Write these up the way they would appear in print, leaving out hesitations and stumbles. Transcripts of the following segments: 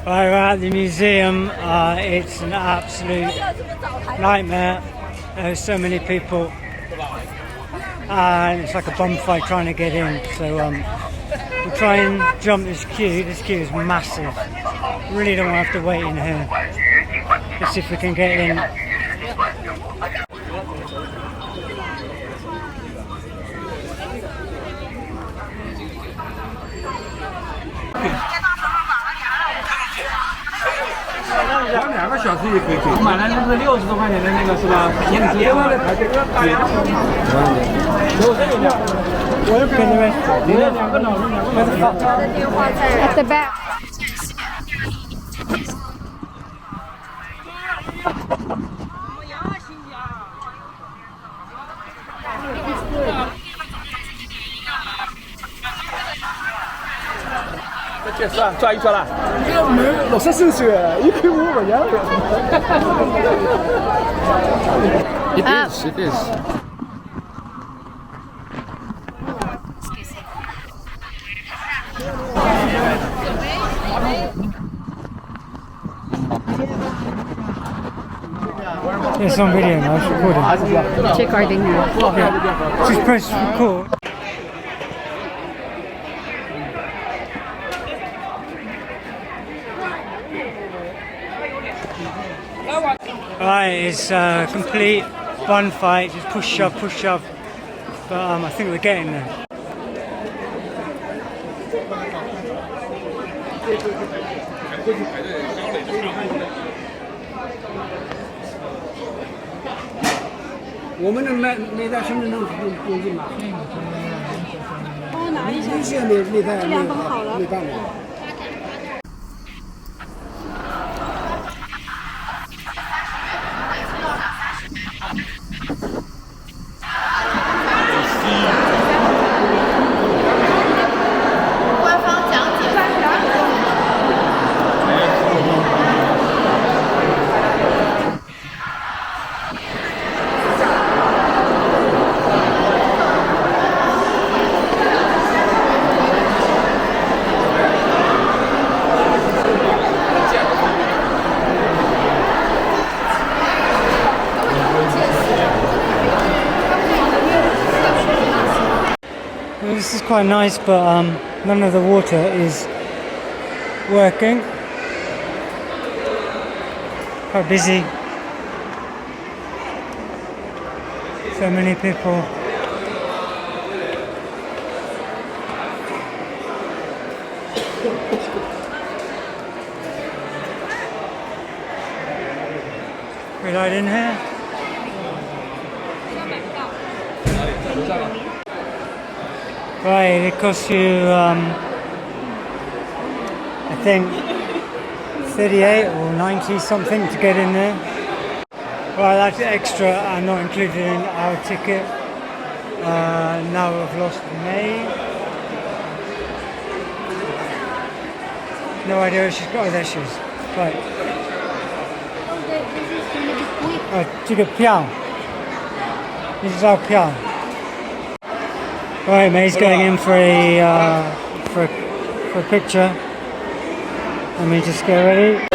Right, we're at the museum. It's an absolute nightmare. There's so many people, and it's like a bum fight trying to get in. So we'll try and jump this queue. This queue is massive. Really don't want to have to wait in here. Let's see if we can get in.2个小时也可以。我买了那是60多块钱的那个是吧？电子烟吗？我也跟你们，你那2个老师2个老师。的电话在 At the back. 这是啊，抓一抓了。这个门60岁，一开门不一样了。It is, it is. It's on video now, it's recording. Check recording now. Yeah. Just press record. Right, it's a complete bun fight, just push shove, but I think we're getting there. We 们的那台身份证不用进吧？帮我拿一下。现在那台这2本好了。没办过。官方讲解。This is quite nice, but none of the water is working. Quite busy. So many people. Red light in here. Right, it costs you, I think, 38 or 90 something to get in there. Right, that's extra and not included in our ticket. Now we've lost May. No idea where she's got. Oh, there she is. Right. This is票. This is our 票. Right, May's going in for a picture. Let me just get ready.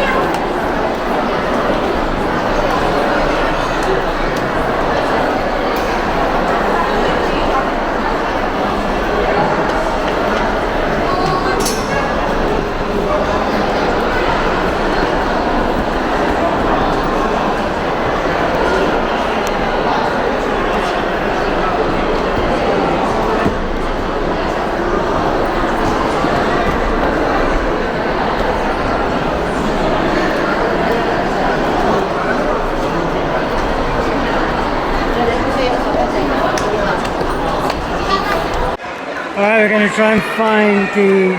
Alright, we're going to try and find the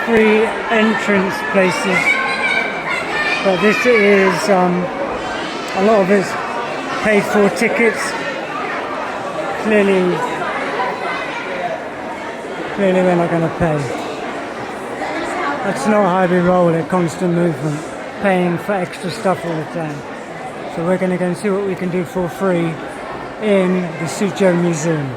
free entrance places, but this is a lot of it's paid for tickets. Clearly we're not going to pay. That's not how we roll at Constant Movement, paying for extra stuff all the time. So we're going to go and see what we can do for free in the Suzhou Museum.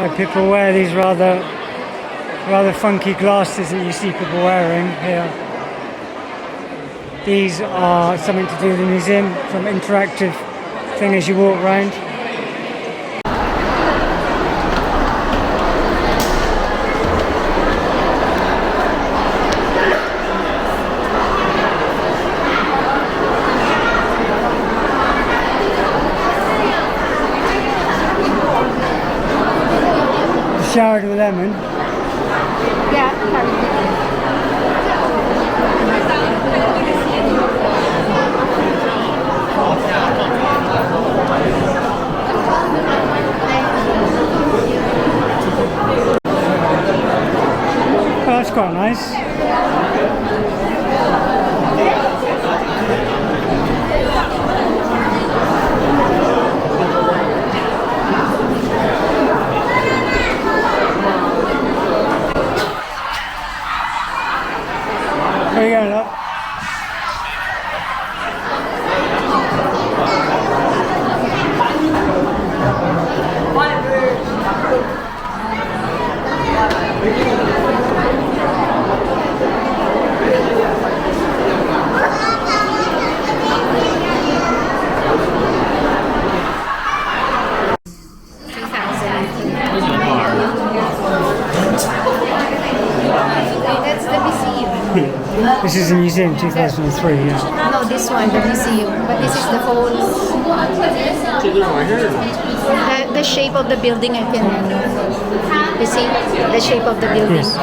where people wear these rather funky glasses that you see people wearing here. These are something to do with the museum, some interactive thing as you walk around. Showered with lemon. Yeah. Oh, that's quite nice. Where are you going, love? That's the museum. This is the museum, 2003, yeah. No, this one, the museum. But this is the whole. The shape of the building, I can. You see the shape of the building. Yes.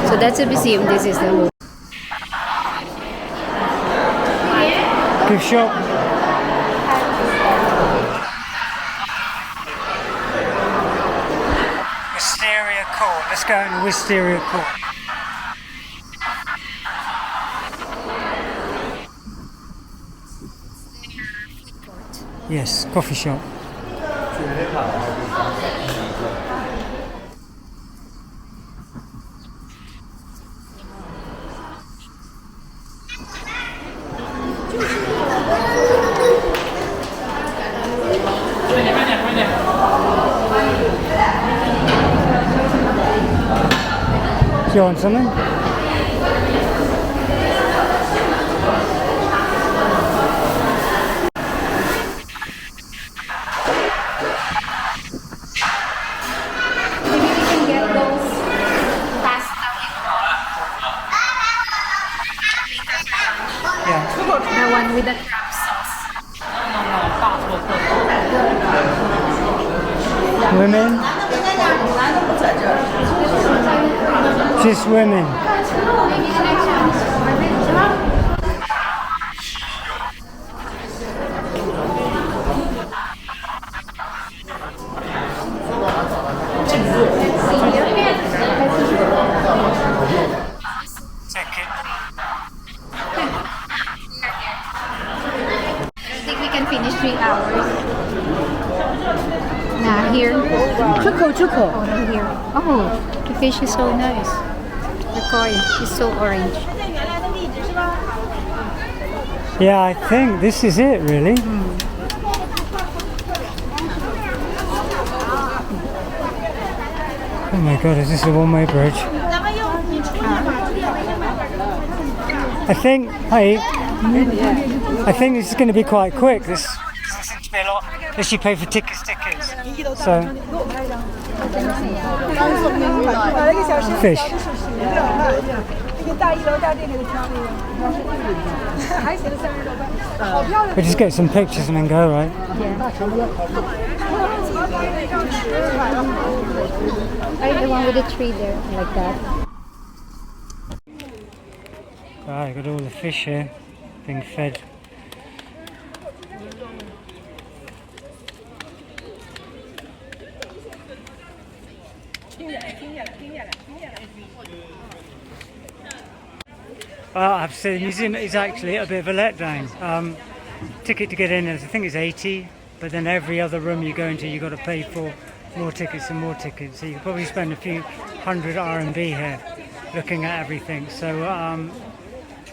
So that's a museum. This is the whole. Gift shop. Wisteria Court. Let's go into Wisteria Court. Yes, coffee shop. Do you want something? The one with the crab sauce. Women? Just women. I think we can finish 3 hours. Nah, here. Oh, here. Oh, the fish is so nice. The coin is so orange. Yeah, I think this is it, really. Oh my god, is this a one-way bridge? I think, hey, I think this is going to be quite quick. This doesn't seem to be a lot, unless you pay for tickets. So, fish. We just get some pictures and then go, right? I the one with the tree there, like that. Right, got all the fish here being fed. I have to say the museum is actually a bit of a letdown. Ticket to get in, I think it's 80, but then every other room you go into you've got to pay for more tickets and more tickets. So you could probably spend a few hundred RMB here looking at everything. So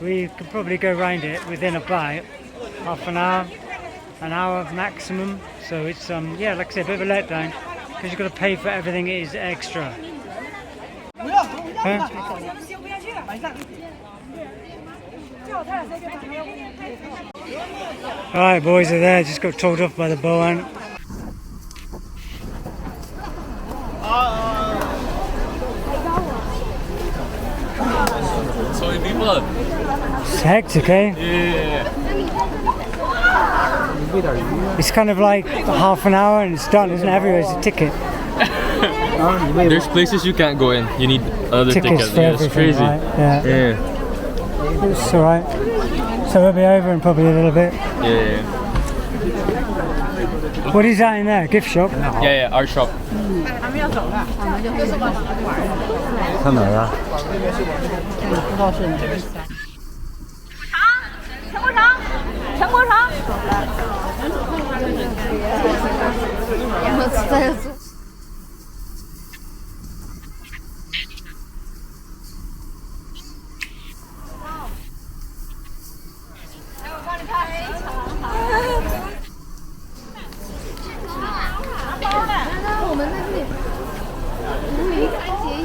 we could probably go around it within about half an hour maximum. So it's yeah, like I said, a bit of a letdown. because you've got to pay for everything. It is extra. Huh? Alright, boys are there. Just got told off by the boan. So many people. It's hectic, eh? Yeah. It's kind of like half an hour and it's done, isn't it? Everywhere's a ticket. There's places you can't go in. You need other tickets. For Yeah, it's everything, crazy. right? Yeah. It's alright. So we'll be over in probably a little bit. Yeah. What is that in there? Gift shop? Yeah, art shop. 看哪儿啊？全国城。然后再做。我们那里无名安结义。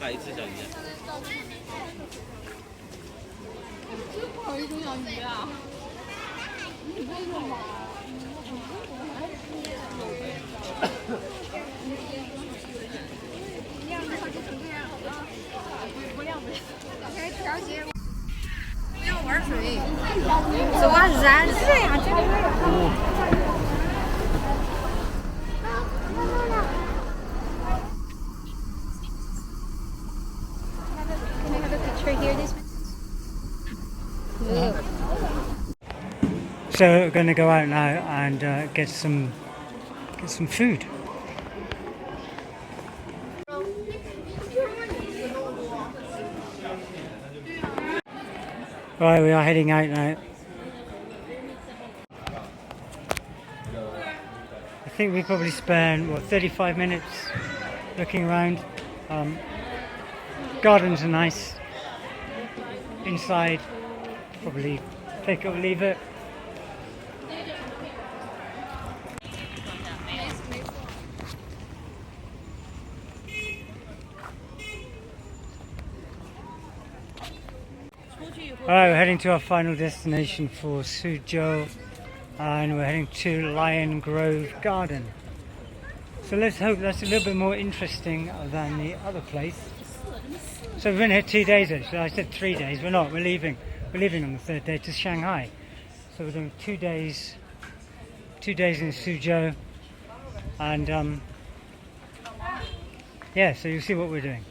拍一次小鱼。好一种小鱼啊！不要玩水，走啊，燃热呀，这个。Can I have a picture here? This one. So we're going to go out now and get some food. Right, we are heading out now. I think we probably spent 35 minutes looking around. Gardens are nice. Inside, probably take it or leave it. Alright, we're heading to our final destination for Suzhou, and we're heading to Lion Grove Garden. So let's hope that's a little bit more interesting than the other place. So we've been here 2 days actually. I said 3 days. We're not. We're leaving. We're leaving on the third day to Shanghai. So we're doing 2 days. 2 days in Suzhou, and yeah. So you'll see what we're doing.